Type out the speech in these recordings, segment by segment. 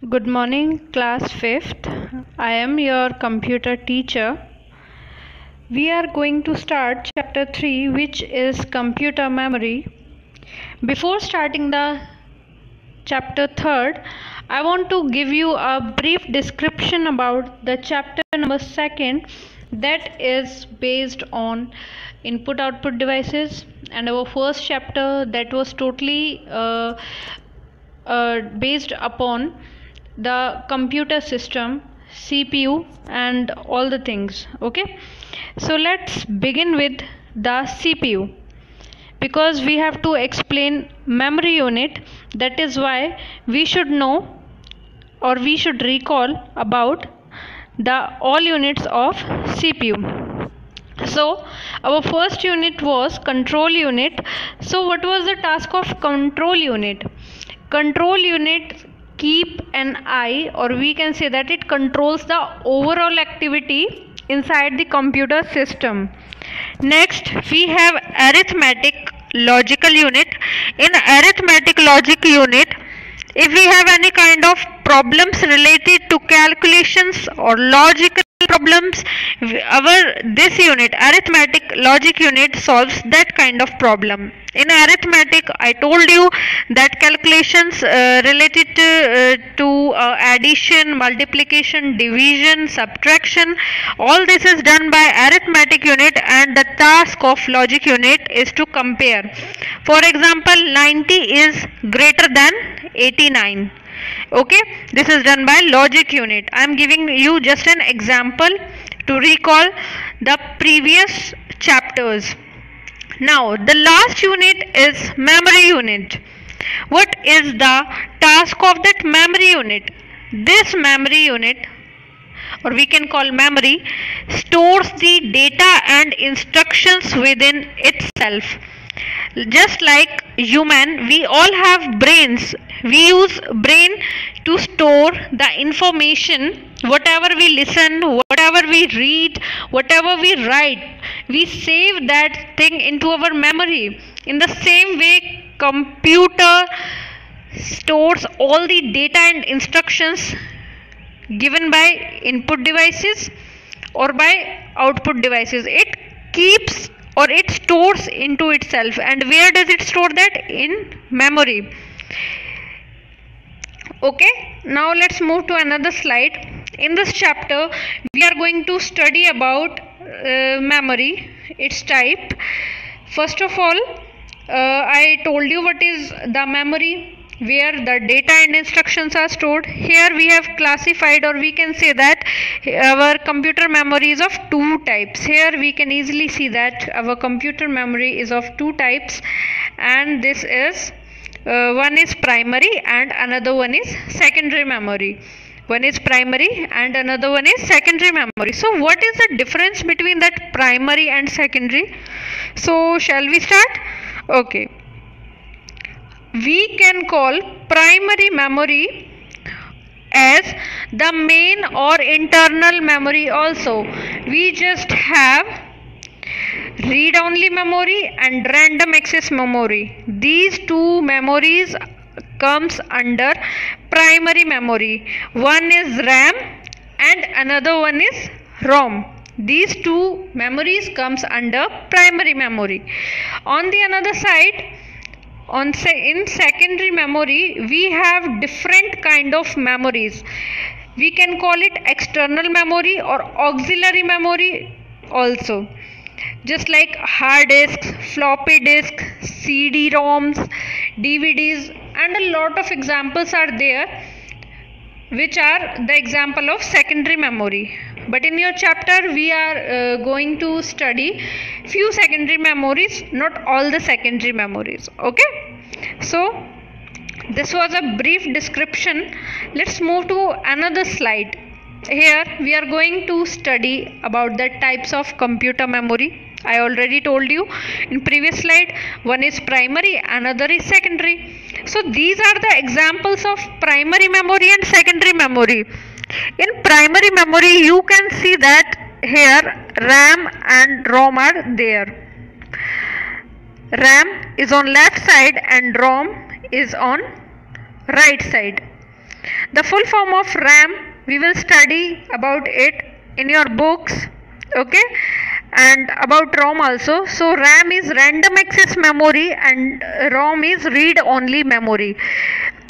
Good morning, class 5th. I am your computer teacher. We are going to start chapter 3, which is computer memory. Before starting the chapter 3rd, I want to give you a brief description about the chapter number 2nd, that is based on input output devices, and our first chapter that was totally based upon the computer system, CPU and all the things. Okay, so let's begin with the CPU, because we have to explain memory unit. That is why we should know, or we should recall about the all units of CPU. So our first unit was control unit. So what was the task of control unit? Control unit keep an eye, or we can say that it controls the overall activity inside the computer system. Next we have arithmetic logical unit. In arithmetic logic unit, if we have any kind of problems related to calculations or logical problems, this unit, arithmetic logic unit, solves that kind of problem. In arithmetic, I told you that calculations related to addition, multiplication, division, subtraction, all this is done by arithmetic unit, and the task of logic unit is to compare. For example, 90 is greater than 89. Okay, this is done by logic unit. I am giving you just an example to recall the previous chapters. Now the last unit is memory unit. What is the task of that memory unit? This memory unit, or we can call memory, stores the data and instructions within itself. Just like human, we all have brains. We use brain to store the information. Whatever we listen, whatever we read, whatever we write, we save that thing into our memory. In the same way, computer stores all the data and instructions given by input devices or by output devices. It keeps, or it stores into itself. And where does it store that? In memory. Okay, now let's move to another slide. In this chapter we are going to study about memory, its type. First of all, I told you what is the memory, where the data and instructions are stored. Here we have classified, or we can say that our computer memory is of two types. Here we can easily see that our computer memory is of two types, and this is one is primary and another one is secondary memory. One is primary and another one is secondary memory. So what is the difference between that primary and secondary? So shall we start? Okay, we can call primary memory as the main or internal memory also. We just have read only memory and random access memory. These two memories comes under primary memory. One is RAM and another one is ROM. These two memories comes under primary memory. On the other side, in secondary memory, we have different kind of memories. We can call it external memory or auxiliary memory also. Just like hard disks, floppy disk, CD-ROMs, DVDs, and a lot of examples are there, which are the example of secondary memory. But in your chapter we are going to study few secondary memories, not all the secondary memories. Okay, so this was a brief description. Let's move to another slide. Here we are going to study about the types of computer memory. I already told you in previous slide, one is primary, another is secondary. So these are the examples of primary memory and secondary memory. In primary memory, you can see that here RAM and ROM are there. RAM is on left side and ROM is on right side. The full form of RAM, we will study about it in your books, okay, and about ROM also. So RAM is random access memory and ROM is read only memory.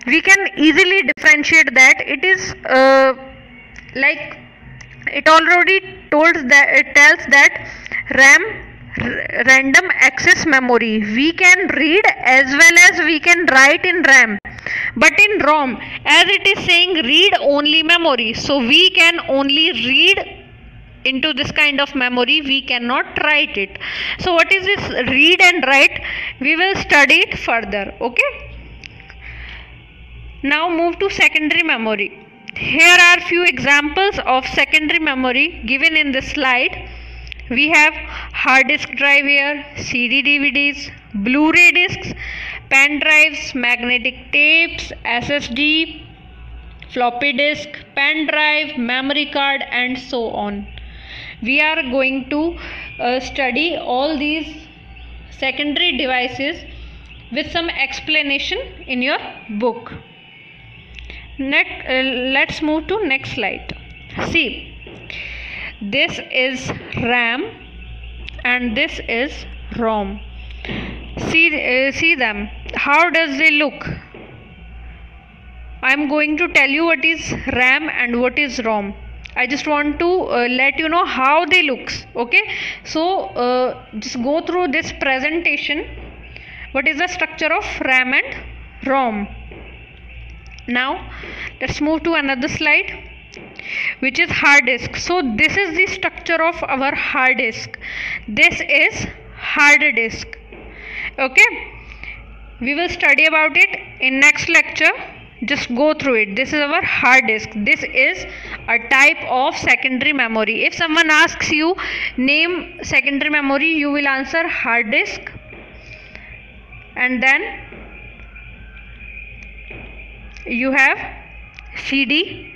We can easily differentiate that. It is like it already it tells that RAM, random access memory, we can read as well as we can write in RAM. But in ROM, as it is saying read only memory, so we can only read into this kind of memory, we cannot write it. So what is this read and write? We will study it further, okay. Now move to secondary memory. Here are few examples of secondary memory given in this slide. We have hard disk drive here, CD DVDs, Blu-ray discs, pen drives, magnetic tapes, SSD, floppy disk, pen drive, memory card, and so on. We are going to study all these secondary devices with some explanation in your book. Let's move to next slide. See, this is RAM and this is ROM. See them. How does they look? I am going to tell you what is RAM and what is ROM. I just want to let you know how they looks, okay. So just go through this presentation. What is the structure of RAM and ROM? Now let's move to another slide, which is hard disk. So this is the structure of our hard disk. This is hard disk, okay. We will study about it in next lecture. Just go through it. This is our hard disk. This is a type of secondary memory. If someone asks you name secondary memory, you will answer hard disk, and then you have CD.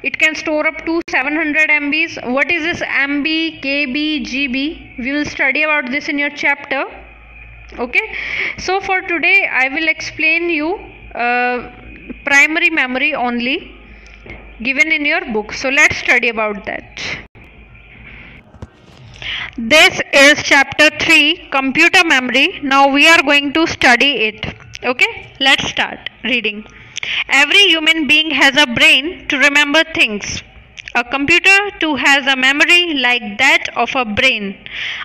It can store up to 700 MBs. What is this MB, KB, GB? We will study about this in your chapter, okay. So for today I will explain you primary memory only given in your book. So let's study about that. This is chapter 3, computer memory. Now we are going to study it, okay. Let's start reading. Every human being has a brain to remember things. A computer too has a memory like that of a brain.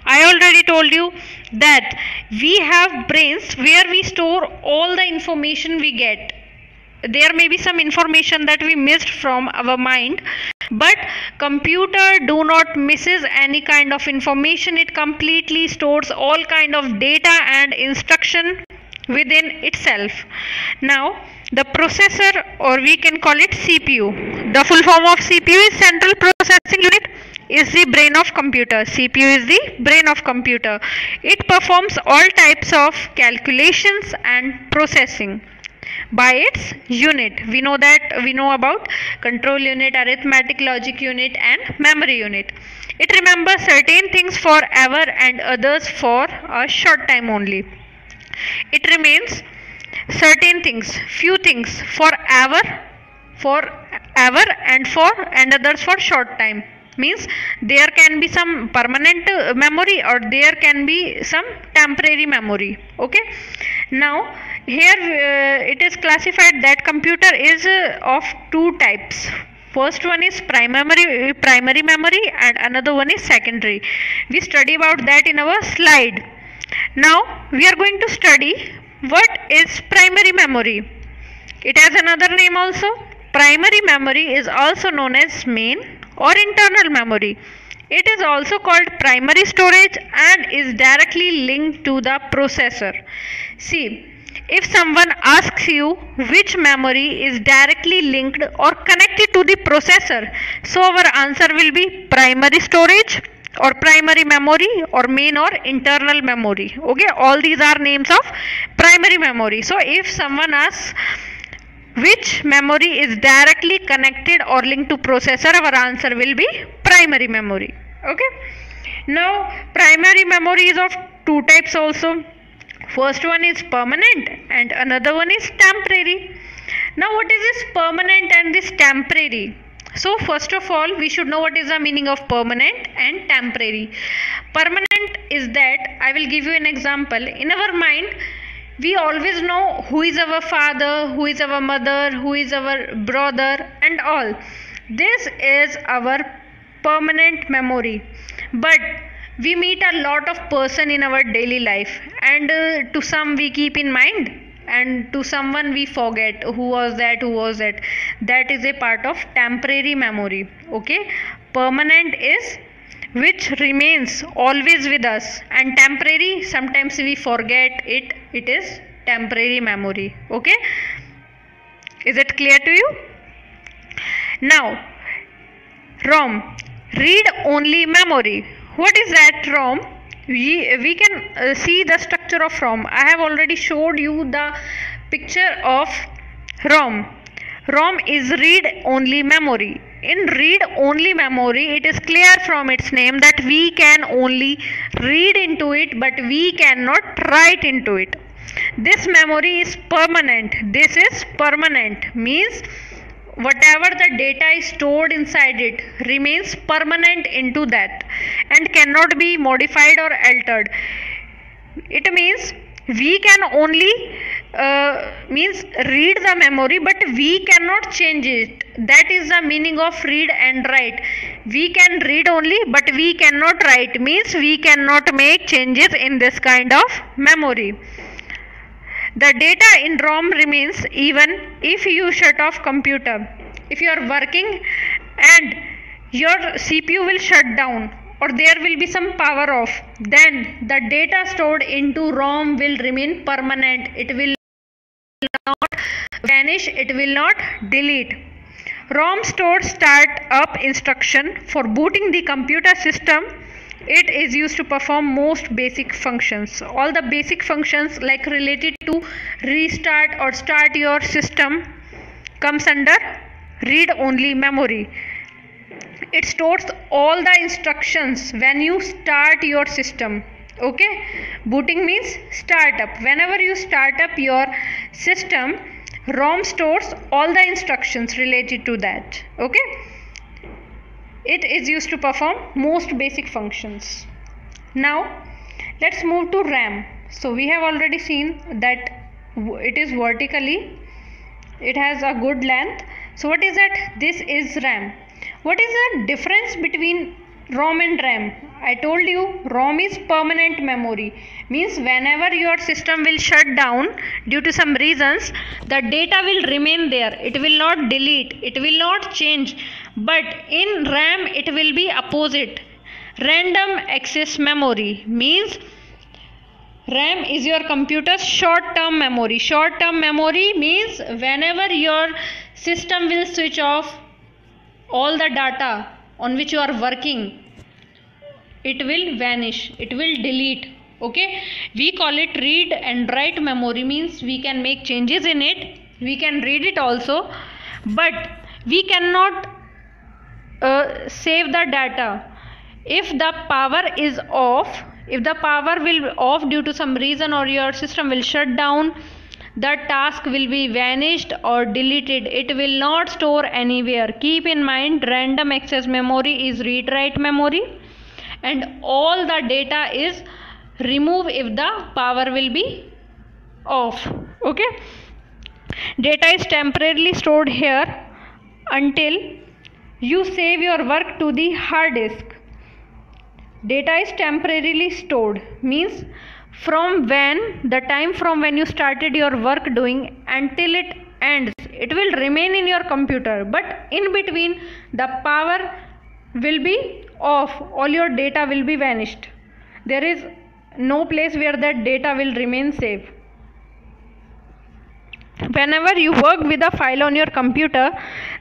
I already told you that we have brains where we store all the information we get. There may be some information that we missed from our mind, but computer do not misses any kind of information. It completely stores all kind of data and instruction within itself. Now the processor, or we can call it CPU. The full form of CPU is central processing unit, is the brain of computer. CPU is the brain of computer. It performs all types of calculations and processing by its unit. We know about control unit, arithmetic logic unit, and memory unit. It remembers certain things forever and others for a short time only. It remains certain things, few things forever and others for short time. Means there can be some permanent memory or there can be some temporary memory, okay. Now here it is classified that computer is of two types. First one is primary memory and another one is secondary. We study about that in our slide. Now we are going to study what is primary memory. It has another name also. Primary memory is also known as main or internal memory. It is also called primary storage and is directly linked to the processor. See, if someone asks you which memory is directly linked or connected to the processor, so our answer will be primary storage or primary memory or main or internal memory, okay. All these are names of primary memory. So if someone asks which memory is directly connected or linked to processor, our answer will be primary memory, okay. Now primary memory is of two types also. First one is permanent and another one is temporary. Now what is this permanent and this temporary? So first of all, we should know what is the meaning of permanent and temporary. Permanent is that, I will give you an example. In our mind, we always know who is our father, who is our mother, who is our brother and all. This is our permanent memory. But we meet a lot of person in our daily life, and to some we keep in mind, and to someone we forget who was that. That is a part of temporary memory. Okay, permanent is which remains always with us, and temporary sometimes we forget it. It is temporary memory. Okay, is it clear to you? Now, ROM, read only memory. What is that ROM? We can see the structure of ROM. I have already showed you the picture of ROM. ROM is read only memory. In read only memory, it is clear from its name that we can only read into it, but we cannot write into it. This memory is permanent. This is permanent, means whatever the data is stored inside it remains permanent into that and cannot be modified or altered. It means we can only means read the memory, but we cannot change it. That is the meaning of read and write. We can read only, but we cannot write, means we cannot make changes in this kind of memory. The data in ROM remains even if you shut off computer. If you are working and your CPU will shut down, or there will be some power off, then the data stored into ROM will remain permanent. It will not vanish, it will not delete. ROM stores startup instruction for booting the computer system. It is used to perform most basic functions. All the basic functions like related to restart or start your system comes under read only memory. It stores all the instructions when you start your system. Okay, booting means startup. Whenever you start up your system, ROM stores all the instructions related to that. Okay, it is used to perform most basic functions. Now let's move to RAM. So we have already seen that it is vertically, it has a good length. So what is that? This is RAM. What is the difference between ROM and RAM? I told you ROM is permanent memory, means whenever your system will shut down due to some reasons, the data will remain there. It will not delete, it will not change. But in RAM it will be opposite. Random access memory means RAM is your computer's short-term memory. Short-term memory means whenever your system will switch off all the data on which you are working, it will vanish, it will delete. Okay, we call it read and write memory, means we can make changes in it, we can read it also, but we cannot save the data. If the power is off, if the power will be off due to some reason, or your system will shut down, the task will be vanished or deleted. It will not store anywhere. Keep in mind, random access memory is read write memory, and all the data is removed if the power will be off. Okay, data is temporarily stored here until you save your work to the hard disk. Data is temporarily stored means from the time from when you started your work doing until it ends, it will remain in your computer, but in between the power will be off, all your data will be vanished. There is no place where that data will remain safe. Whenever you work with a file on your computer,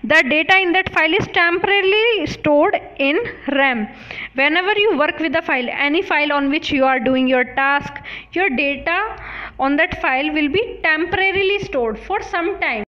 the data in that file is temporarily stored in RAM. Whenever you work with a file, any file on which you are doing your task, your data on that file will be temporarily stored for some time.